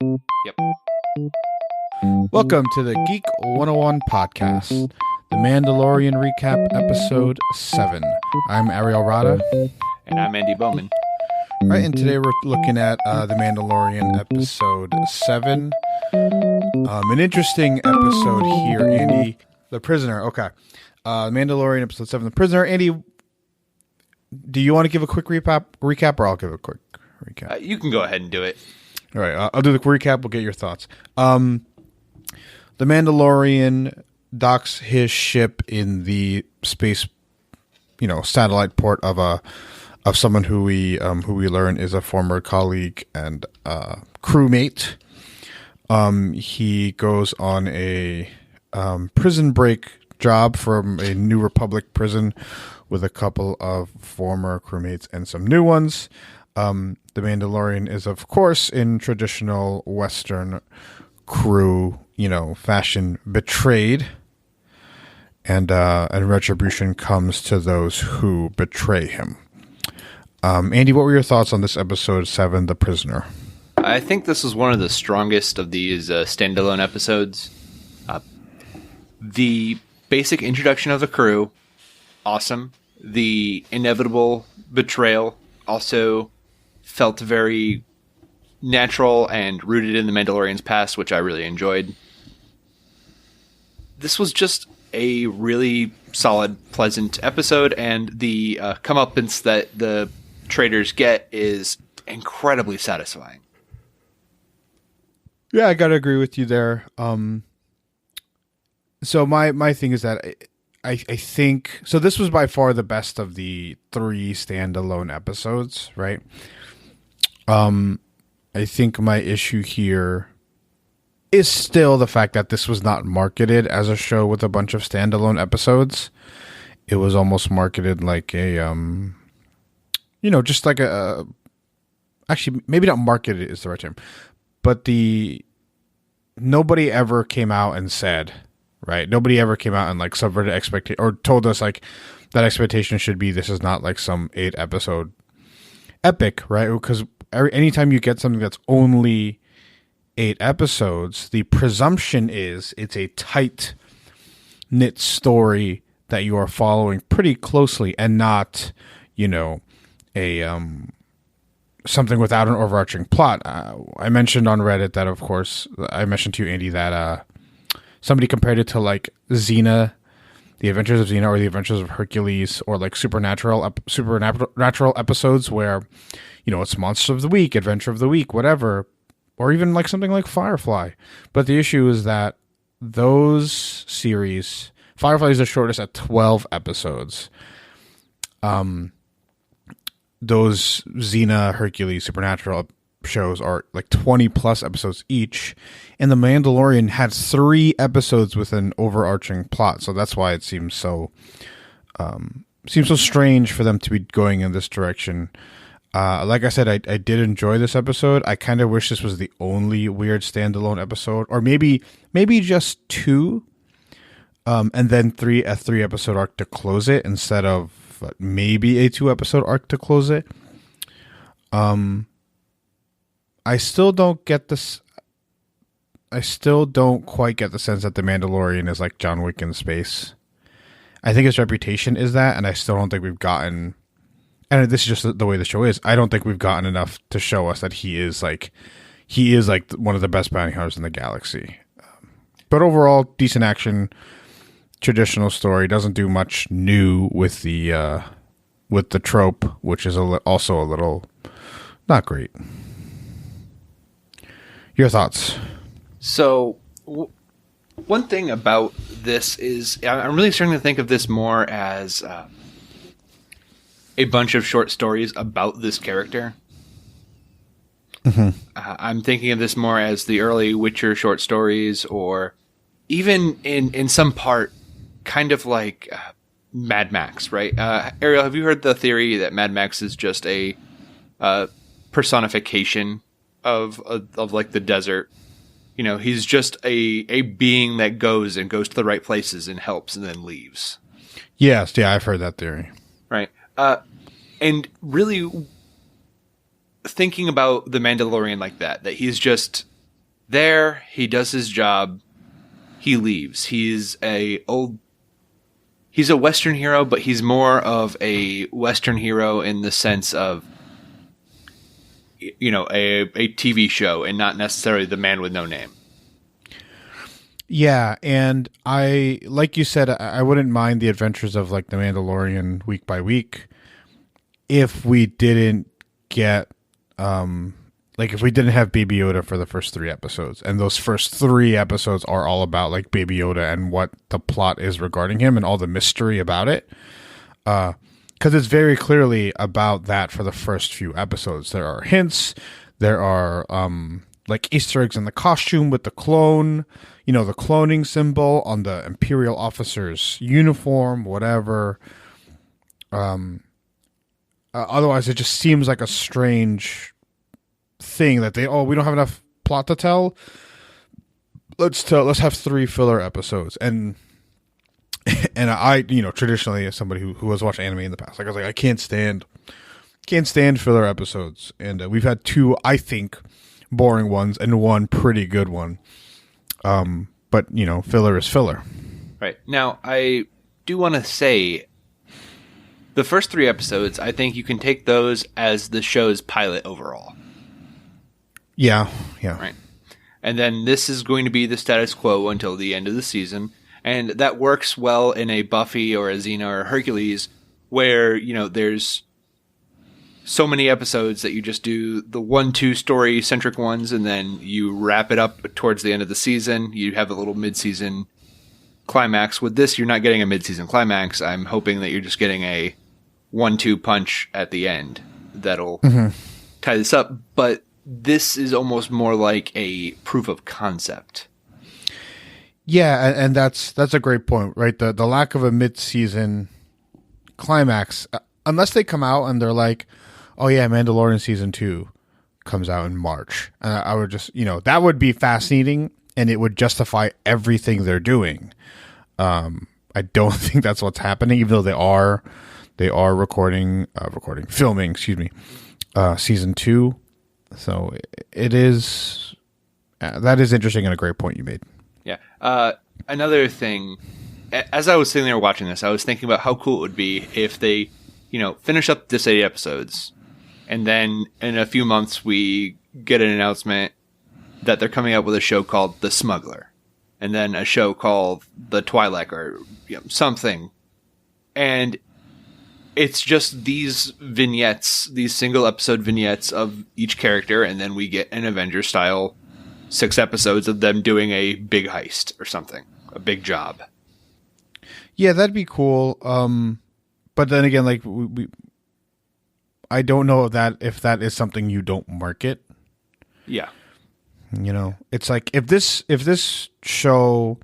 Yep. Welcome to the Geek 101 podcast, the Mandalorian Recap, episode 7. I'm Ariel Rada. And I'm Andy Bowman. All right, and today we're looking at The Mandalorian, episode 7. An interesting episode here, Andy. The Prisoner, okay. Mandalorian, episode 7, The Prisoner. Andy, do you want to give a quick recap, or I'll give a quick recap? You can go ahead and do it. All right, I'll do the recap. We'll get your thoughts. The Mandalorian docks his ship in the space, satellite port of someone who we learn is a former colleague and crewmate. He goes on a prison break job from a New Republic prison with a couple of former crewmates and some new ones. The Mandalorian is, of course, in traditional Western crew, fashion, betrayed, and retribution comes to those who betray him. Andy, what were your thoughts on this episode 7, The Prisoner? I think this is one of the strongest of these standalone episodes. The basic introduction of the crew, awesome. The inevitable betrayal also felt very natural and rooted in the Mandalorian's past, which I really enjoyed. This was just a really solid, pleasant episode, and the comeuppance that the traders get is incredibly satisfying. Yeah, I gotta agree with you there. So my thing is that I think so. This was by far the best of the 3 standalone episodes, right? I think my issue here is still the fact that this was not marketed as a show with a bunch of standalone episodes. It was almost marketed like a, just like actually, maybe not marketed is the right term, but nobody ever came out and said, right? Nobody ever came out and like subverted expectation or told us like that expectation should be, this is not like some 8 episode epic, right? Because anytime you get something that's only 8 episodes, the presumption is it's a tight knit story that you are following pretty closely and not, a something without an overarching plot. I mentioned on Reddit that, of course, I mentioned to you, Andy, that somebody compared it to like Xena, The Adventures of Xena, or The Adventures of Hercules, or like supernatural episodes where, it's Monster of the Week, Adventure of the Week, whatever, or even like something like Firefly. But the issue is that those series, Firefly is the shortest at 12 episodes. Those Xena, Hercules, supernatural shows are like 20 plus episodes each, and The Mandalorian had 3 episodes with an overarching plot, so that's why it seems so strange for them to be going in this direction. Like I said, I did enjoy this episode. I kind of wish this was the only weird standalone episode, or maybe just 2, and then a 3 episode arc to close it instead of maybe a 2 episode arc to close it. I still don't get this. I still don't quite get the sense that the Mandalorian is like John Wick in space. I think his reputation is that, and I still don't think we've gotten. And this is just the way the show is. I don't think we've gotten enough to show us that he is like one of the best bounty hunters in the galaxy. But overall, decent action, traditional story. Doesn't do much new with the trope, which is also a little not great. Your thoughts? So, one thing about this is I'm really starting to think of this more as a bunch of short stories about this character. Mm-hmm. I'm thinking of this more as the early Witcher short stories, or even in some part, kind of like Mad Max, right? Ariel, have you heard the theory that Mad Max is just a personification of like the desert? He's just a being that goes to the right places and helps and then leaves. Yes, yeah, I've heard that theory. Right. And really thinking about the Mandalorian like that he's just there, he does his job, he leaves. He's a Western hero, but he's more of a Western hero in the sense of, a TV show and not necessarily the man with no name. Yeah, and like you said, I wouldn't mind the adventures of like the Mandalorian week by week if we didn't get if we didn't have Baby Yoda for the first 3 episodes, and those first 3 episodes are all about like Baby Yoda and what the plot is regarding him and all the mystery about it. Because it's very clearly about that for the first few episodes. There are hints, there are like Easter eggs in the costume with the clone, the cloning symbol on the Imperial officer's uniform, whatever. Otherwise, it just seems like a strange thing that we don't have enough plot to tell. Let's have 3 filler episodes. And I, traditionally as somebody who has watched anime in the past, like I was like, I can't stand filler episodes. And we've had 2, I think, boring ones and 1 pretty good one. But filler is filler. Right. Now, I do want to say the first 3 episodes, I think you can take those as the show's pilot overall. Yeah. Right. And then this is going to be the status quo until the end of the season. And that works well in a Buffy or a Xena or a Hercules where, there's so many episodes that you just do the 1-2 story centric ones and then you wrap it up towards the end of the season. You have a little mid-season climax. With this, you're not getting a mid-season climax. I'm hoping that you're just getting a 1-2 punch at the end that'll tie this up. But this is almost more like a proof of concept. Yeah, and that's a great point, right? The lack of a mid-season climax, unless they come out and they're like, oh yeah, Mandalorian season 2 comes out in March. And I would just, that would be fascinating and it would justify everything they're doing. I don't think that's what's happening, even though they are filming, season 2. So it is, that is interesting and a great point you made. Yeah. Another thing, as I was sitting there watching this, I was thinking about how cool it would be if they, finish up this 80 episodes, and then in a few months we get an announcement that they're coming out with a show called The Smuggler, and then a show called The Twi'lek or something. And it's just these vignettes, these single episode vignettes of each character, and then we get an Avengers style 6 episodes of them doing a big heist or something, a big job. Yeah, that'd be cool. But then again, like I don't know if that is something you don't market. Yeah. It's like if this show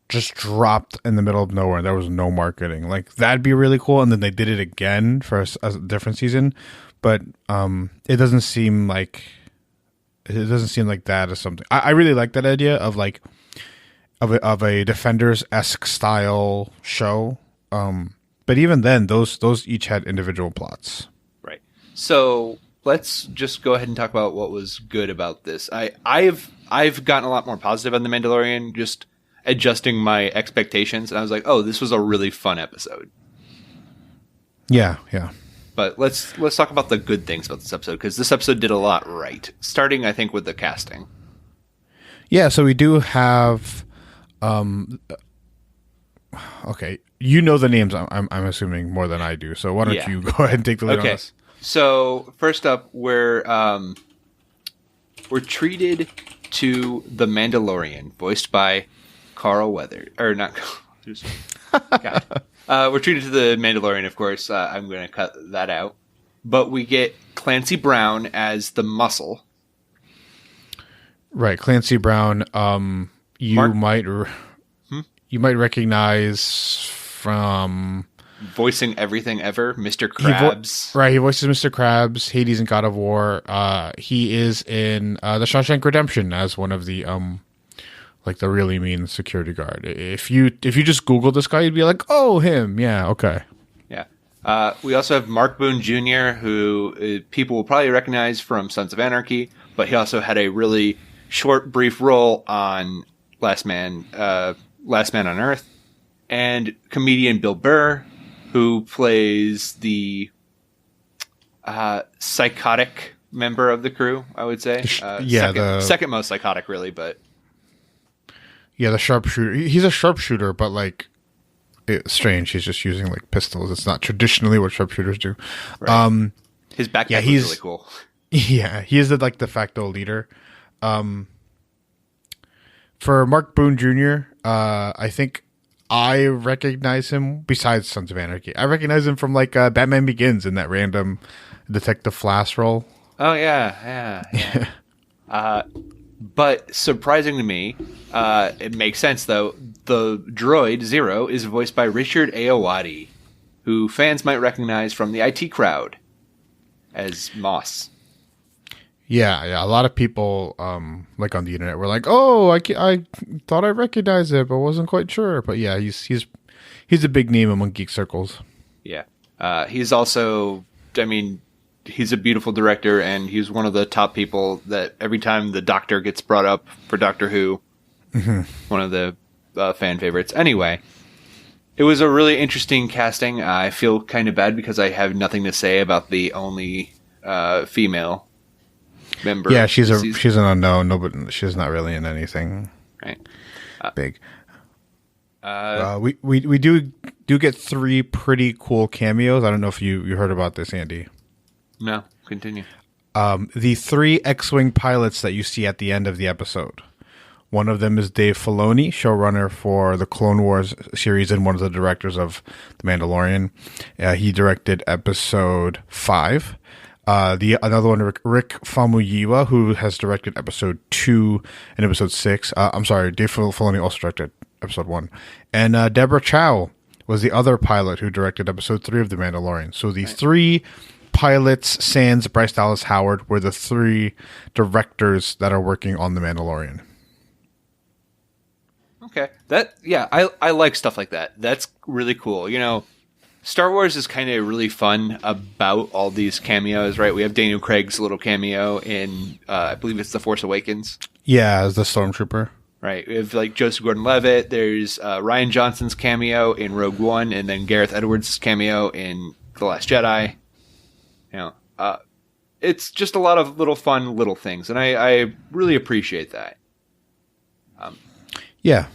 just dropped in the middle of nowhere and there was no marketing, like that'd be really cool. And then they did it again for a different season, but it doesn't seem like that is something. I really like that idea of like of a Defenders-esque style show. But even then, those each had individual plots. Right. So let's just go ahead and talk about what was good about this. I've gotten a lot more positive on The Mandalorian, just adjusting my expectations, and I was like, oh, this was a really fun episode. Yeah. But let's talk about the good things about this episode, because this episode did a lot right. Starting, I think, with the casting. Yeah, so we do have okay, the names I'm assuming more than I do. So why don't you go ahead and take the lead on this? So first up, we're treated to the Mandalorian, voiced by Carl Weathers, or not. God. We're treated to the Mandalorian, of course. I'm going to cut that out. But we get Clancy Brown as the Muscle. Right, Clancy Brown. You might recognize from voicing everything ever, Mr. Krabs. He voices Mr. Krabs, Hades in God of War. He is in The Shawshank Redemption as one of the like the really mean security guard. If you just Google this guy, you'd be like, oh, him. Yeah, okay. Yeah. We also have Mark Boone Jr., who people will probably recognize from Sons of Anarchy, but he also had a really short, brief role on Last Man on Earth, and comedian Bill Burr, who plays the psychotic member of the crew, I would say. Second most psychotic, really, but the sharpshooter. He's a sharpshooter, but like it's strange. He's just using like pistols. It's not traditionally what sharpshooters do. Right. His backpack is really cool. Yeah, he is the de facto leader. For Mark Boone Jr., I think I recognize him, besides Sons of Anarchy. I recognize him from like Batman Begins in that random Detective Flash role. Oh, yeah. But surprising to me, it makes sense, though. The droid, Zero, is voiced by Richard Ayoade, who fans might recognize from the IT Crowd as Moss. Yeah. A lot of people, like on the internet, were like, "Oh, I thought I recognized it, but wasn't quite sure." But yeah, he's a big name among geek circles. Yeah, he's also, he's a beautiful director, and he's one of the top people that every time the Doctor gets brought up for Doctor Who, one of the fan favorites. Anyway, it was a really interesting casting. I feel kind of bad because I have nothing to say about the only female member. Yeah, she's an unknown. No, but she's not really in anything big. We do get 3 pretty cool cameos. I don't know if you heard about this, Andy. No, continue. The 3 X-Wing pilots that you see at the end of the episode. One of them is Dave Filoni, showrunner for the Clone Wars series and one of the directors of The Mandalorian. He directed episode 5. Another one, Rick Famuyiwa, who has directed episode 2 and episode 6. I'm sorry, Dave Filoni also directed episode 1. And Deborah Chow was the other pilot who directed episode 3 of The Mandalorian. So these 3 pilots, sans Bryce Dallas Howard, were the 3 directors that are working on The Mandalorian. Okay. I like stuff like that. That's really cool. Star Wars is kind of really fun about all these cameos, right? We have Daniel Craig's little cameo in, I believe it's The Force Awakens. Yeah, as the Stormtrooper. Right. We have like Joseph Gordon-Levitt. There's Rian Johnson's cameo in Rogue One, and then Gareth Edwards' cameo in The Last Jedi. It's just a lot of fun little things, and I really appreciate that. Yeah.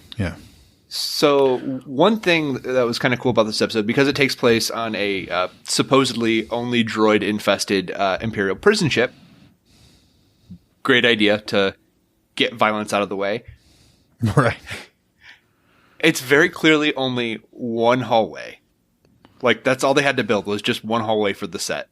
So one thing that was kind of cool about this episode, because it takes place on a supposedly only droid-infested Imperial prison ship, great idea to get violence out of the way. Right. It's very clearly only one hallway. Like, that's all they had to build was just one hallway for the set.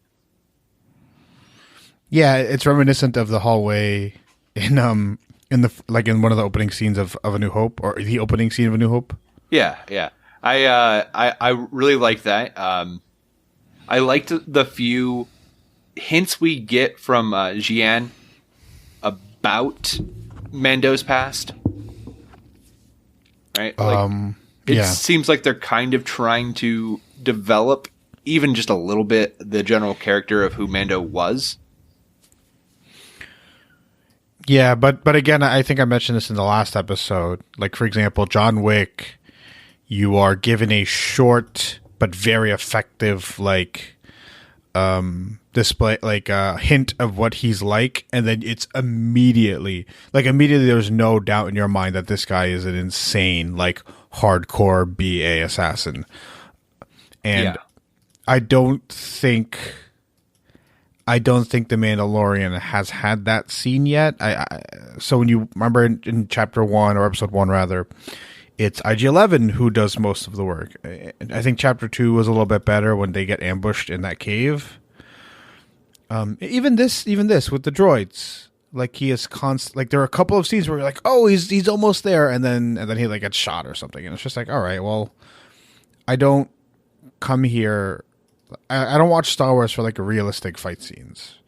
Yeah, it's reminiscent of the hallway in one of the opening scenes of A New Hope, or the opening scene of A New Hope. Yeah. I really like that. I liked the few hints we get from Jian about Mando's past. Right? It seems like they're kind of trying to develop even just a little bit the general character of who Mando was. Yeah, but again, I think I mentioned this in the last episode. Like, for example, John Wick, you are given a short but very effective display, like a hint of what he's like, and then it's immediately there's no doubt in your mind that this guy is an insane, like, hardcore BA assassin. And I don't think The Mandalorian has had that scene yet. So when you remember in chapter 1, or episode 1 rather, it's IG-11 who does most of the work. I think chapter 2 was a little bit better when they get ambushed in that cave. Even this with the droids, like, he is like, there are a couple of scenes where you're like, oh, he's almost there, and then he like gets shot or something, and it's just like, all right, well, I don't come here. I don't watch Star Wars for like realistic fight scenes,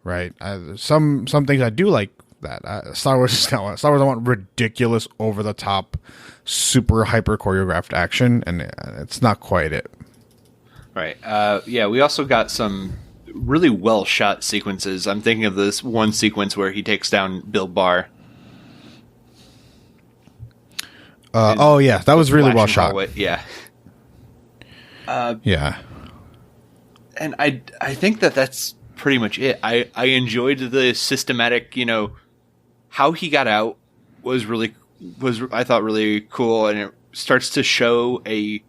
right? Some things I do like that. Star Wars, I want ridiculous, over the top, super hyper choreographed action, and it's not quite it. Right. We also got some really well shot sequences. I'm thinking of this one sequence where he takes down Bill Barr Oh yeah, that was really well shot. Yeah. Yeah. And I think that's pretty much it. I enjoyed the systematic, how he got out was I thought really cool, and it starts to show a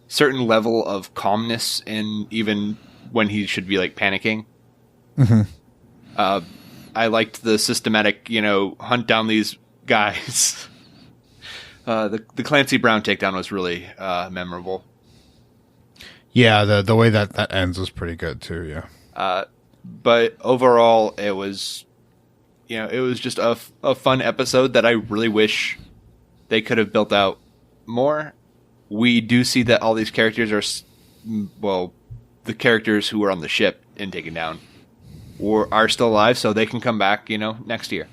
certain level of calmness in even when he should be like panicking. Mm-hmm. I liked the systematic, hunt down these guys. The Clancy Brown takedown was really memorable. Yeah, the way that ends was pretty good too. Yeah. But overall, it was, it was just a fun episode that I really wish they could have built out more. We do see that all these characters are, the characters who were on the ship and taken down are still alive, so they can come back, next year.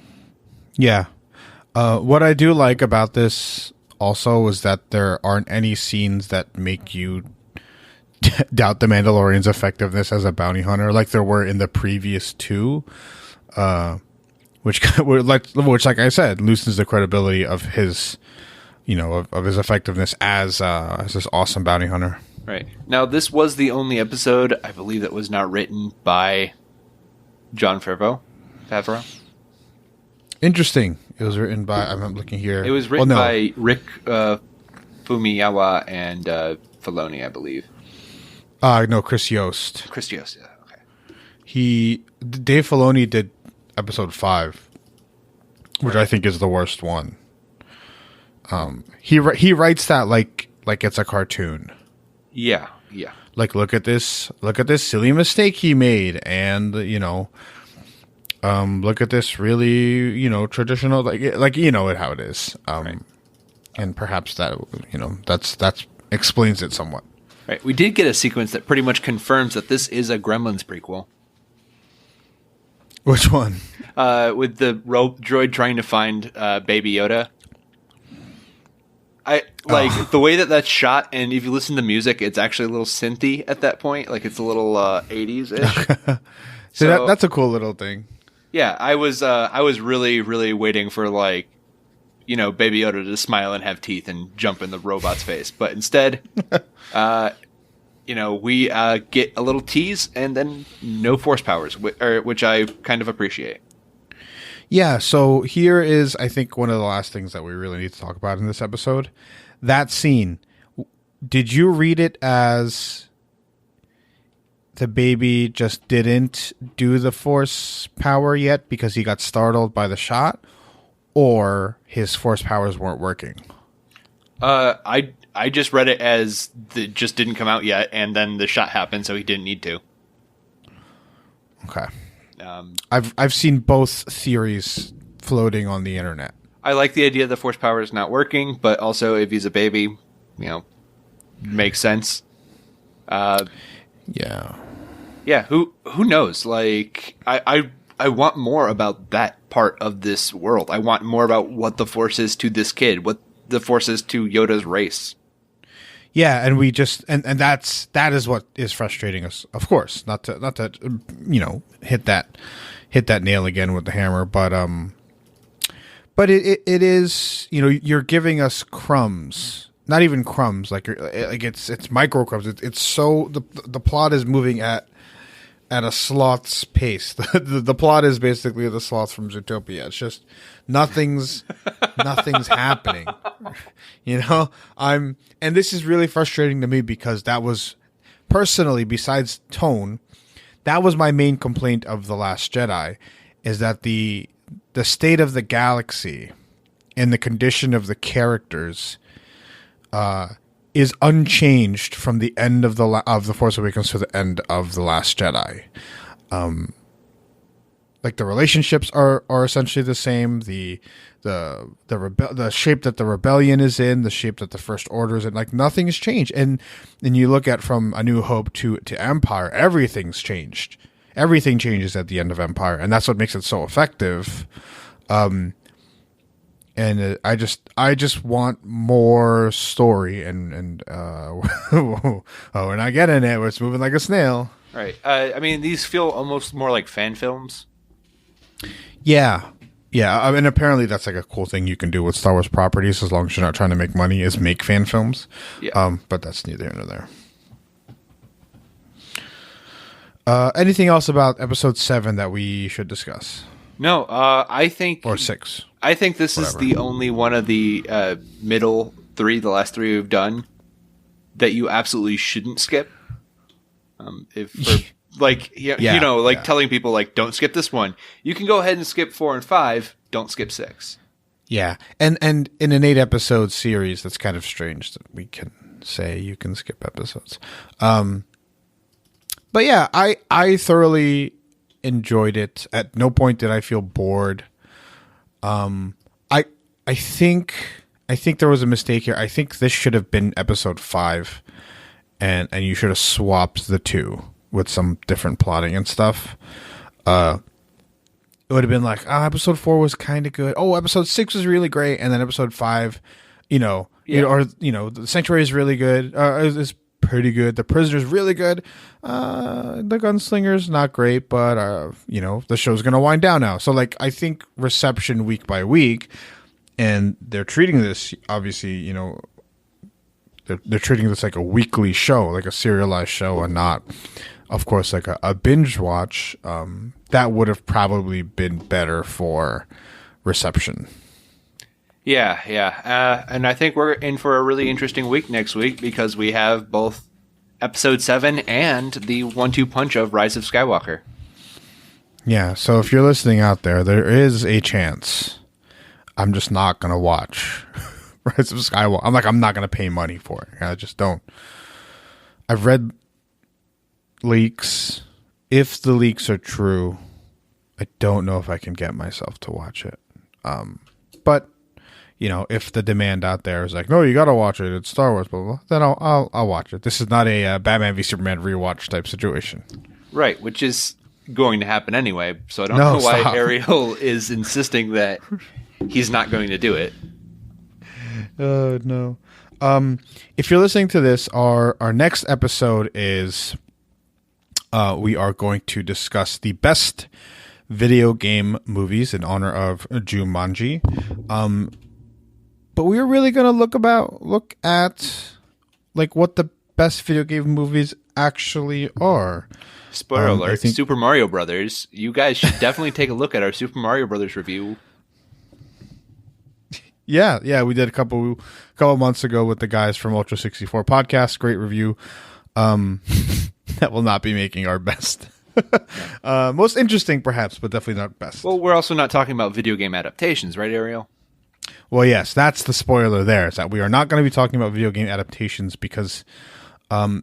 Yeah. What I do like about this also is that there aren't any scenes that make you doubt the Mandalorian's effectiveness as a bounty hunter, like there were in the previous two, which, like I said, loosens the credibility of his, of his effectiveness as this awesome bounty hunter. Right. Now, this was the only episode, I believe, that was not written by Jon Favreau. Interesting. It was written by, I'm looking here. It was written by Rick Fumiyawa and Filoni, I believe. No, Chris Yost. Chris Yost, yeah, okay. Dave Filoni did episode 5, which I think is the worst one. He writes that like it's a cartoon. Yeah. Like, look at this silly mistake he made, and look at this really traditional like how it is. Right. And perhaps that that's explains it somewhat. Right. We did get a sequence that pretty much confirms that this is a Gremlins prequel. Which one? With the droid trying to find Baby Yoda. The way that's shot, and if you listen to music, it's actually a little synthy at that point. Like, it's a little 80s-ish. So that's a cool little thing. Yeah, I was really, really waiting for, Baby Yoda to smile and have teeth and jump in the robot's face. But instead, we get a little tease and then no force powers, which I kind of appreciate. Yeah, so here is, I think, one of the last things that we really need to talk about in this episode. That scene. Did you read it as the baby just didn't do the force power yet because he got startled by the shot, or his force powers weren't working? I just read it as it just didn't come out yet, and then the shot happened, so he didn't need to. Okay. I've seen both theories floating on the internet. I like the idea the force power is not working, but also if he's a baby, makes sense. Yeah. Yeah. Who knows? Like, I want more about that part of this world. I want more about what the force is to this kid, what the force is to Yoda's race. Yeah, and we just and that is what is frustrating us. Of course, not to hit that nail again with the hammer, but it is, you're giving us crumbs, not even crumbs, like it's micro crumbs. It's so the plot is moving at a sloth's pace. The plot is basically the sloth from Zootopia. It's just nothing's happening. And this is really frustrating to me because that was personally, besides tone, that was my main complaint of The Last Jedi, is that the state of the galaxy and the condition of the characters is unchanged from the end of the Force Awakens to the end of The Last Jedi. Like, the relationships are essentially the same. The shape that the rebellion is in, the shape that the First Order is in, like, nothing's changed. And you look at from A New Hope to Empire, everything's changed. Everything changes at the end of Empire, and that's what makes it so effective. And I just want more story, and we're not getting it. It's moving like a snail. Right. I mean, these feel almost more like fan films. Yeah. Yeah, I mean, apparently that's like a cool thing you can do with Star Wars properties as long as you're not trying to make money, is make fan films. Yeah. But that's neither here nor there. Anything else about episode 7 that we should discuss? No, I think... Or 6. I think this Whatever. is the only one of the middle 3, the last 3 we've done, that you absolutely shouldn't skip. Telling people, like, don't skip this one. You can go ahead and skip 4 and 5. Don't skip 6. Yeah, and in an 8-episode series, that's kind of strange that we can say you can skip episodes. But yeah, I thoroughly enjoyed it. At no point did I feel bored. I think there was a mistake here. I think this should have been episode 5, and you should have swapped the 2 with some different plotting and stuff. It would have been like, episode 4 was kind of good. Oh, episode 6 was really great, and then episode 5, the Sanctuary is really good. Is pretty good. The Prisoner's really good. The Gunslinger's not great, but the show's gonna wind down now. So like, I think reception week by week, and they're treating this obviously, they're treating this like a weekly show, like a serialized show, and not, of course, like a binge watch. That would have probably been better for reception. Yeah. And I think we're in for a really interesting week next week because we have both episode 7 and the 1-2 punch of Rise of Skywalker. Yeah, so if you're listening out there is a chance I'm just not going to watch Rise of Skywalker. I'm not going to pay money for it. I just don't. I've read leaks. If the leaks are true, I don't know if I can get myself to watch it. But if the demand out there is like, no, you got to watch it, it's Star Wars, blah, blah, blah, then I'll watch it. This is not a Batman v Superman rewatch type situation. Right, which is going to happen anyway. So I don't know why Ariel is insisting that he's not going to do it. No. If you're listening to this, our next episode is we are going to discuss the best video game movies in honor of Jumanji. But we are really going to look at like what the best video game movies actually are. Spoiler alert, Super Mario Brothers. You guys should definitely take a look at our Super Mario Brothers review. Yeah, we did a couple months ago with the guys from Ultra 64 Podcast. Great review. That will not be making our best. Most interesting, perhaps, but definitely not best. Well, we're also not talking about video game adaptations, right, Ariel? Well, yes, that's the spoiler there, is that we are not going to be talking about video game adaptations because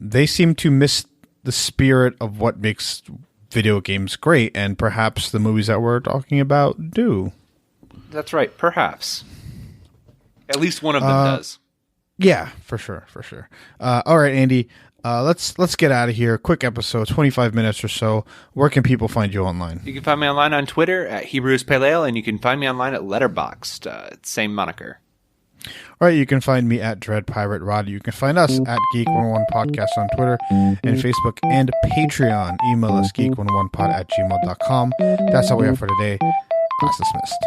they seem to miss the spirit of what makes video games great, and perhaps the movies that we're talking about do. That's right, perhaps. At least one of them does. Yeah, for sure. All right, Andy, let's get out of here. Quick episode, 25 minutes or so. Where can people find you online? You can find me online on Twitter at Hebrews Pale Ale, and you can find me online at Letterboxd, same moniker. All right, you can find me at Dread Pirate Rod. You can find us at Geek 101 Podcast on Twitter and Facebook and Patreon. Email us geek101pod@gmail.com. That's all we have for today. Class dismissed.